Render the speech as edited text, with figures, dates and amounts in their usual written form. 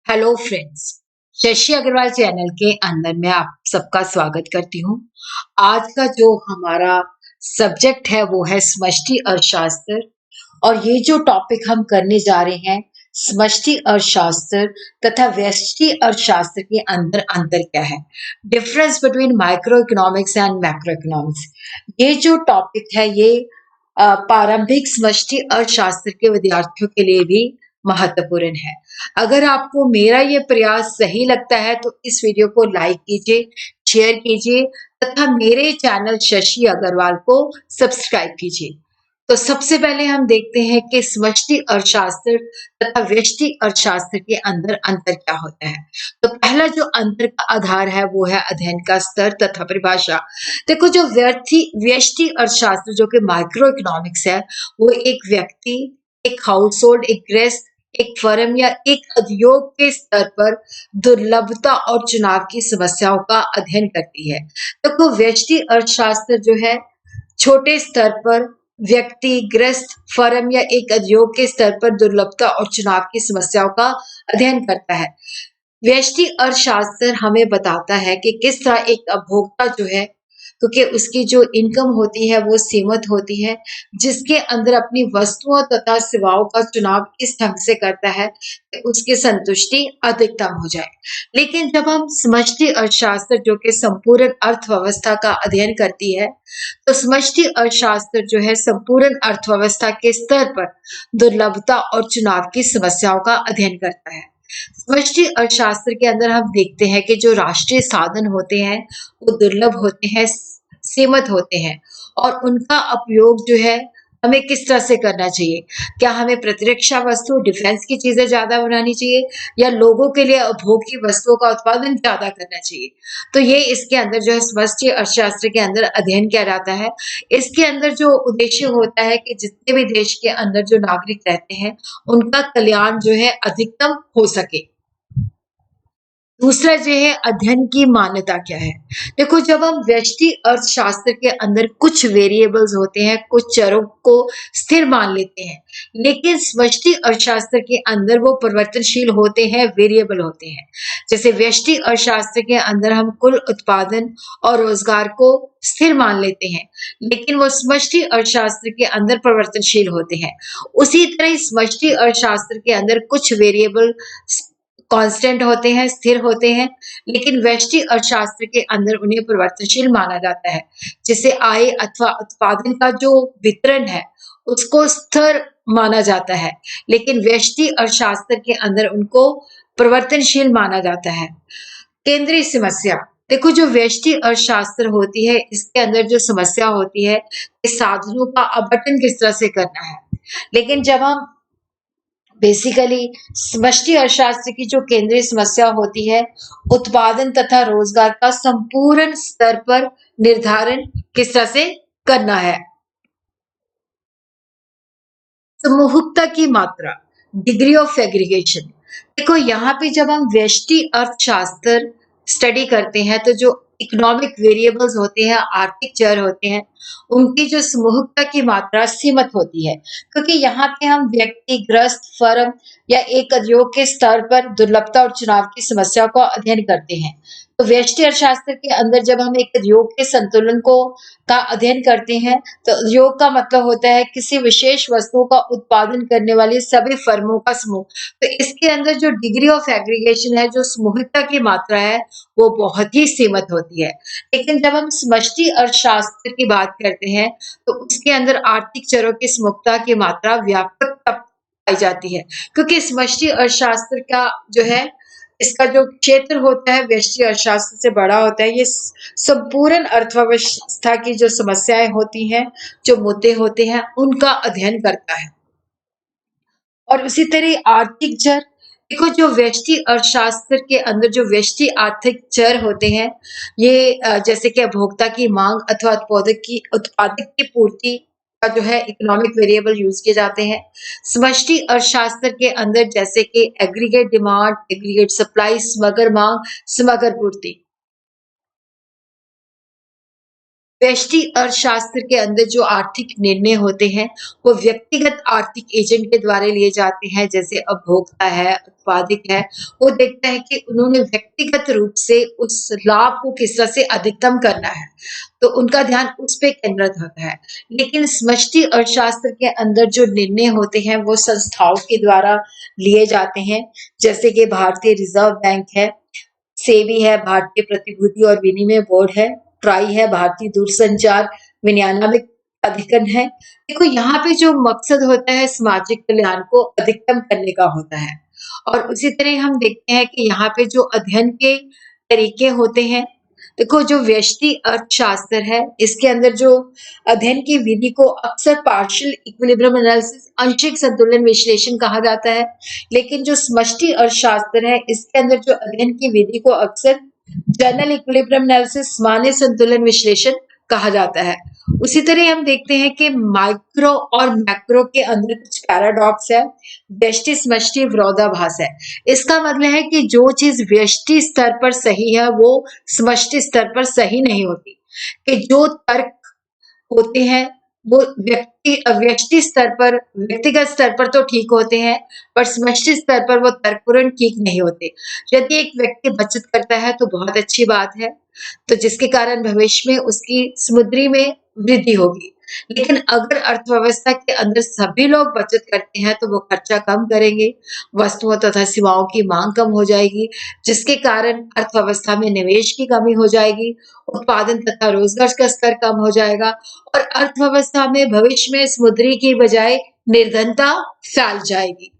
Hello friends. Shashi Agarwal channel के अंदर मैं आप सबका स्वागत करती हूँ। आज का जो हमारा सब्जेक्ट है वो है समष्टि अर्थशास्त्र। और ये जो टॉपिक हम करने जा रहे हैं, समष्टि अर्थशास्त्र तथा व्यष्टि अर्थशास्त्र के अंदर अंतर क्या है, difference between micro economics and macro economics. ये जो टॉपिक है ये प्रारंभिक समष्टि अर्थशास्त्र के विद्यार्थियों के लिए भी महत्वपूर्ण है। अगर आपको मेरा ये प्रयास सही लगता है तो इस वीडियो को लाइक कीजिए, शेयर कीजिए तथा मेरे चैनल शशि अग्रवाल को सब्सक्राइब कीजिए। तो सबसे पहले हम देखते हैं कि समष्टि अर्थशास्त्र तथा व्यष्टि अर्थशास्त्र के अंदर अंतर क्या होता है। तो पहला जो अंतर का आधार है वो है अध्ययन का स्तर तथा परिभाषा। देखो, जो व्यष्टि अर्थशास्त्र जो कि माइक्रो इकोनॉमिक्स है, वो एक व्यक्ति, एक हाउस होल्ड, एक गृहस्थ, एक फर्म या एक उद्योग के स्तर पर दुर्लभता और चुनाव की समस्याओं का अध्ययन करती है। तो व्यष्टि अर्थशास्त्र जो है छोटे स्तर पर व्यक्ति, गृहस्थ, फर्म या एक उद्योग के स्तर पर दुर्लभता और चुनाव की समस्याओं का अध्ययन करता है। व्यष्टि अर्थशास्त्र हमें बताता है कि किस तरह एक उपभोक्ता जो है, क्योंकि उसकी जो इनकम होती है वो सीमित होती है, जिसके अंदर अपनी वस्तुओं तथा सेवाओं का चुनाव इस ढंग से करता है कि उसकी संतुष्टि अधिकतम हो जाए। लेकिन जब हम समष्टि अर्थशास्त्र जो कि संपूर्ण अर्थव्यवस्था का अध्ययन करती है, तो समष्टि अर्थशास्त्र जो है संपूर्ण अर्थव्यवस्था के स्तर पर दुर्लभता और चुनाव की समस्याओं का अध्ययन करता है। समष्टि अर्थशास्त्र के अंदर हम देखते हैं कि जो राष्ट्रीय साधन होते हैं वो दुर्लभ होते हैं, सीमित होते हैं, और उनका उपयोग जो है हमें किस तरह से करना चाहिए। क्या हमें प्रतिरक्षा वस्तु, डिफेंस की चीजें ज्यादा बनानी चाहिए या लोगों के लिए उपभोग की वस्तुओं का उत्पादन ज्यादा करना चाहिए। तो ये इसके अंदर जो है समष्टि अर्थशास्त्र के अंदर अध्ययन किया जाता है। इसके अंदर जो उद्देश्य होता है कि जितने भी देश के अंदर जो नागरिक रहते हैं उनका कल्याण जो है अधिकतम हो सके। दूसरा जो है अध्ययन की मान्यता क्या है। देखो, जब हम व्यष्टि अर्थशास्त्र के अंदर कुछ वेरिएबल्स होते हैं, कुछ चरों को स्थिर मान लेते हैं, लेकिन समष्टि अर्थशास्त्र के अंदर वो परिवर्तनशील होते हैं, वेरिएबल होते हैं। जैसे व्यष्टि अर्थशास्त्र के अंदर हम कुल उत्पादन और रोजगार को स्थिर मान लेते हैं, लेकिन वो समष्टि अर्थशास्त्र के अंदर परिवर्तनशील होते हैं। उसी तरह समष्टि अर्थशास्त्र के अंदर कुछ वेरिएबल कांस्टेंट होते हैं, स्थिर होते हैं, लेकिन व्यष्टि अर्थशास्त्र के अंदर उन्हें परिवर्तनशील माना जाता है। जैसे आय अथवा उत्पादन का जो वितरण है उसको स्थिर माना जाता है, लेकिन व्यष्टि अर्थशास्त्र के अंदर उनको परिवर्तनशील माना जाता है। केंद्रीय समस्या, देखो, जो व्यष्टि अर्थशास्त्र होती है इसके अंदर जो समस्या होती है कि साधनों का आवंटन किस तरह से करना है। लेकिन जब हम बेसिकली समष्टि अर्थशास्त्र की जो केंद्रीय समस्या होती है, उत्पादन तथा रोजगार का संपूर्ण स्तर पर निर्धारण किस तरह से करना है। समूहकता की मात्रा, डिग्री ऑफ एग्रीगेशन। देखो, यहाँ पे जब हम व्यष्टि अर्थशास्त्र स्टडी करते हैं तो जो इकोनॉमिक वेरिएबल्स होते हैं, आर्थिक चर होते हैं, उनकी जो समूहकता की मात्रा सीमित होती है, क्योंकि यहाँ पे हम व्यक्ति, ग्रस्त, फर्म या एक उद्योग के स्तर पर दुर्लभता और चुनाव की समस्या को अध्ययन करते हैं। तो व्यष्टि अर्थशास्त्र के अंदर जब हम एक उद्योग के संतुलन को का अध्ययन करते हैं, तो उद्योग का मतलब होता है किसी विशेष वस्तु का उत्पादन करने वाली सभी फर्मों का समूह। तो इसके अंदर जो डिग्री ऑफ एग्रीगेशन है, जो समूहिकता की मात्रा है, वो बहुत ही सीमित होती है। लेकिन जब हम समष्टि अर्थशास्त्र की बात करते हैं तो उसके अंदर आर्थिक चरों की समूहकता की मात्रा व्यापक पाई जाती है, क्योंकि समष्टि अर्थशास्त्र का जो है इसका जो क्षेत्र होता है व्यष्टि अर्थशास्त्र से बड़ा होता है। ये संपूर्ण अर्थव्यवस्था की जो समस्याएं होती हैं, जो मुद्दे होते हैं, उनका अध्ययन करता है। और उसी तरह आर्थिक चर, देखो, जो व्यष्टि अर्थशास्त्र के अंदर जो व्यष्टि आर्थिक चर होते हैं, ये जैसे कि उपभोक्ता की मांग अथवा उत्पादक की पूर्ति का जो है इकोनॉमिक वेरिएबल यूज किए जाते हैं। समष्टि अर्थशास्त्र के अंदर जैसे कि एग्रीगेट डिमांड, एग्रीगेट सप्लाई, समग्र मांग, समग्र पूर्ति। व्यष्टि अर्थशास्त्र के अंदर जो आर्थिक निर्णय होते हैं, वो व्यक्तिगत आर्थिक एजेंट के द्वारा लिए जाते हैं, जैसे उपभोक्ता है, उत्पादक है, वो देखता है कि उन्होंने व्यक्तिगत रूप से उस लाभ को किस तरह से अधिकतम करना है, तो उनका ध्यान उस पे केंद्रित होता है। लेकिन समष्टि अर्थशास्त्र के अंदर जो निर्णय होते हैं, वो संस्थाओं के द्वारा लिए जाते हैं, जैसे कि भारतीय रिजर्व बैंक है, सेबी है, भारतीय प्रतिभूति और विनिमय बोर्ड है, ट्राई है, भारतीय दूरसंचार विनियामक अधिकरण है। देखो यहाँ पे जो मकसद होता है सामाजिक कल्याण को अधिकतम करने का होता है। और उसी तरह हम देखते हैं कि यहाँ पे जो अध्ययन के तरीके होते हैं, देखो जो व्यष्टि अर्थशास्त्र है, इसके अंदर जो अध्ययन की विधि को अक्सर पार्शियल इक्विलिब्रियम एनालिसिस, आंशिक संतुलन विश्लेषण कहा जाता है। लेकिन जो समष्टि अर्थशास्त्र है, इसके अंदर जो अध्ययन की विधि को अक्सर जनरल इक्विलिब्रियम एनालिसिस, सामान्य संतुलन विश्लेषण कहा जाता है। उसी तरह हम देखते हैं कि माइक्रो और मैक्रो के अंदर कुछ पैराडॉक्स है, व्यष्टि समष्टि विरोधाभास है। इसका मतलब है कि जो चीज व्यष्टि स्तर पर सही है, वो समष्टि स्तर पर सही नहीं होती। कि जो तर्क होते हैं, वो व्यष्टि स्तर पर, व्यक्तिगत स्तर पर तो ठीक होते हैं, पर समष्टि स्तर पर वो तर्कपूर्ण ठीक नहीं होते। यदि एक व्यक्ति बचत करता है तो बहुत अच्छी बात है, तो जिसके कारण भविष्य में उसकी समुद्री में वृद्धि होगी। लेकिन अगर अर्थव्यवस्था के अंदर सभी लोग बचत करते हैं, तो वो खर्चा कम करेंगे, वस्तुओं तथा सेवाओं की मांग कम हो जाएगी, जिसके कारण अर्थव्यवस्था में निवेश की कमी हो जाएगी, उत्पादन तथा रोजगार का स्तर कम हो जाएगा और अर्थव्यवस्था में भविष्य में समुद्री की बजाय निर्धनता फैल जाएगी।